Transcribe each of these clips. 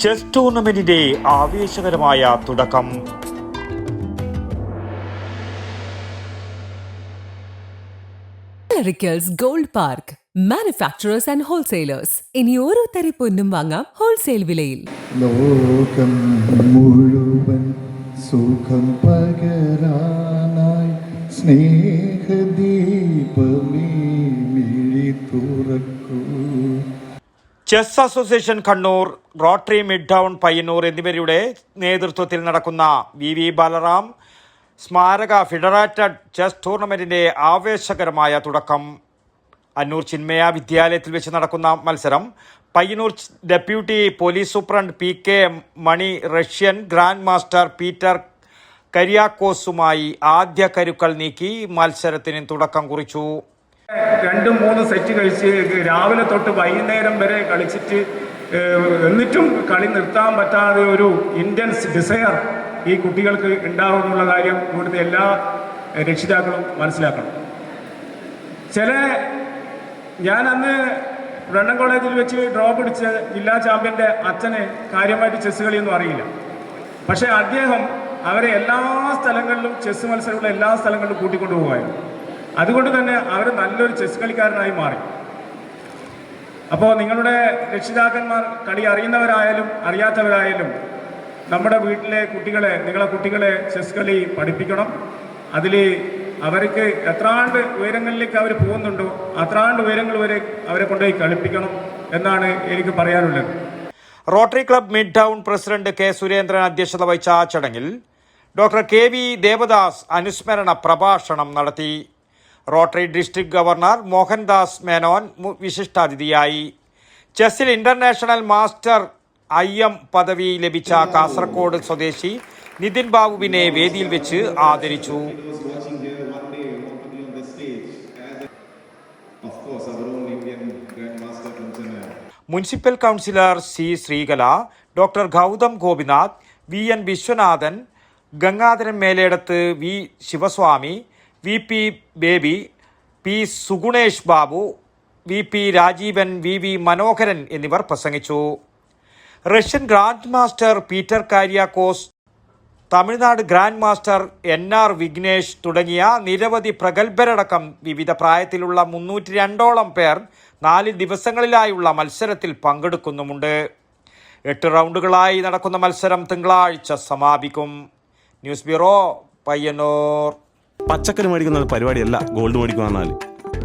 Chess ടൂർണമെന്റിന്റെ ആവേശകരമായ തുടക്കം. Gold park manufacturers and wholesalers. ഇനി ഓരോ തരി പൊന്നും വാങ്ങാം ഹോൾസെയിൽ വിലയിൽ. ലോകം മുഴുവൻ സുഖം പകരാനായി സ്നേഹദീപമേ മിഴി തുറക്കൂ. Chess association Kannur, rotary mid town Payyanur എന്നിവരുടെ നേതൃത്വത്തിൽ നടക്കുന്ന വി ബാലറാം സ്മാരക ഫെഡറേറ്റഡ് ചെസ് ടൂർണമെന്റിന്റെ ആവേശകരമായ തുടക്കം. അന്നൂർ ചിന്മയ വിദ്യാലയത്തിൽ വെച്ച് നടക്കുന്ന മത്സരം Payyanur deputy police superintendent PK മണി റഷ്യൻ ഗ്രാൻഡ് മാസ്റ്റർ പീറ്റർ കരിയാക്കോസുമായി ആദ്യ കരുക്കൾ നീക്കി മത്സരത്തിന് തുടക്കം കുറിച്ചു. 2-3 സെറ്റ് കഴിച്ച് രാവിലെ തൊട്ട് വൈകുന്നേരം വരെ കളിച്ചിട്ട് എന്നിട്ടും കളി നിർത്താൻ പറ്റാതെ ഒരു ഇൻറ്റൻസ് ഡിസയർ ഈ കുട്ടികൾക്ക് ഉണ്ടാകുമെന്നുള്ള കാര്യം ഇവിടുത്തെ എല്ലാ രക്ഷിതാക്കളും മനസ്സിലാക്കണം. ഞാൻ അന്ന് ബ്രണ്ടൻ കോളേജിൽ വെച്ച് ഡ്രോപ്പ് പിടിച്ച ജില്ലാ ചാമ്പ്യൻ്റെ അച്ഛന് കാര്യമായിട്ട് ചെസ് കളിയൊന്നും അറിയില്ല. പക്ഷേ അദ്ദേഹം അവരെ എല്ലാ സ്ഥലങ്ങളിലും ചെസ് മത്സരമുള്ള എല്ലാ സ്ഥലങ്ങളിലും കൂട്ടിക്കൊണ്ടു പോകുമായിരുന്നു. അതുകൊണ്ട് തന്നെ അവർ നല്ലൊരു ചെസ് കളിക്കാരനായി മാറി. അപ്പോൾ നിങ്ങളുടെ രക്ഷിതാക്കന്മാർ കളി അറിയുന്നവരായാലും അറിയാത്തവരായാലും നമ്മുടെ വീട്ടിലെ നിങ്ങളെ കുട്ടികളെ ചെസ് കളി പഠിപ്പിക്കണം. അതിൽ അവർക്ക് എത്രാണ്ട് ഉയരങ്ങളിലേക്ക് അവർ പോകുന്നുണ്ടോ അത്രാണ്ട് ഉയരങ്ങൾ വരെ അവരെ കൊണ്ടുപോയി കളിപ്പിക്കണം എന്നാണ് എനിക്ക് പറയാനുള്ളത്. Rotary club midtown president K Surendran അധ്യക്ഷത വഹിച്ച ചടങ്ങിൽ ഡോക്ടർ KV ദേവദാസ് അനുസ്മരണ പ്രഭാഷണം നടത്തി. Rotary district governor Mohandas Menon വിശിഷ്ടാതിഥിയായി. ചെസ്സിൽ ഇന്റർനാഷണൽ മാസ്റ്റർ IM പദവി ലഭിച്ച കാസർഗോഡ് സ്വദേശി നിതിൻ ബാബുവിനെ വേദിയിൽ വെച്ച് ആദരിച്ചു. Municipal councillor C Sreekala, doctor Gautham Gopinath, VN Viswanathan, Gangadharan Meletath, V Sivaswami, VP Baby, P Sugunesh Babu, VP Rajeevan, VV Manoharan എന്നിവർ പ്രസംഗിച്ചു. Russian grandmaster Peter Kariakos, Tamil Nadu grandmaster NR Vignesh തുടങ്ങിയ നിരവധി പ്രഗത്ഭരടക്കം വിവിധ പ്രായത്തിലുള്ള 302ഓളം പേർ 4 ദിവസങ്ങളിലായുള്ള മത്സരത്തിൽ പങ്കെടുക്കുന്നുമുണ്ട്. 8 റൗണ്ടുകളായി നടക്കുന്ന മത്സരം തിങ്കളാഴ്ച സമാപിക്കും. News bureau, Payyanur. പച്ചക്കറി മേടിക്കുന്ന പരിപാടിയല്ല ഗോൾഡ് മേടിക്കുക പറഞ്ഞാൽ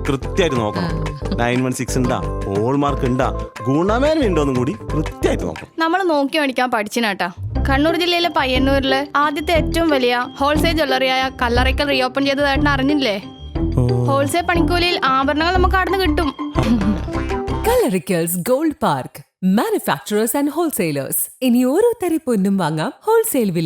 കൃത്യമായിട്ട് നോക്കണം. 916 ഉണ്ടാ, ഹോൾമാർക്ക് ഉണ്ടാ, ഗുണമേന്മ ഉണ്ടോന്നും കൂടി കൃത്യമായിട്ട് നോക്കണം. നമ്മൾ നോക്കി മേടിക്കാൻ പഠിച്ചിനാട്ടാ. കണ്ണൂർ ജില്ലയിലെ പയ്യന്നൂരില് ആദ്യത്തെ ഏറ്റവും വലിയ ഹോൾസെയിൽ ജ്വല്ലറിയായ കല്ലറയ്ക്കൽ റീഓപ്പൺ ചെയ്തതായിട്ട് അറിഞ്ഞില്ലേ? ഹോൾസെയിൽ പണിക്കൂലിയിൽ ആഭരണങ്ങൾ നമുക്ക് അവിടെ നിന്ന് കിട്ടും. Kallarickals gold park manufacturers and wholesalers. ഇനി ഓരോ തരി പൊന്നും വാങ്ങാം ഹോൾസെയിൽ വിലയിൽ.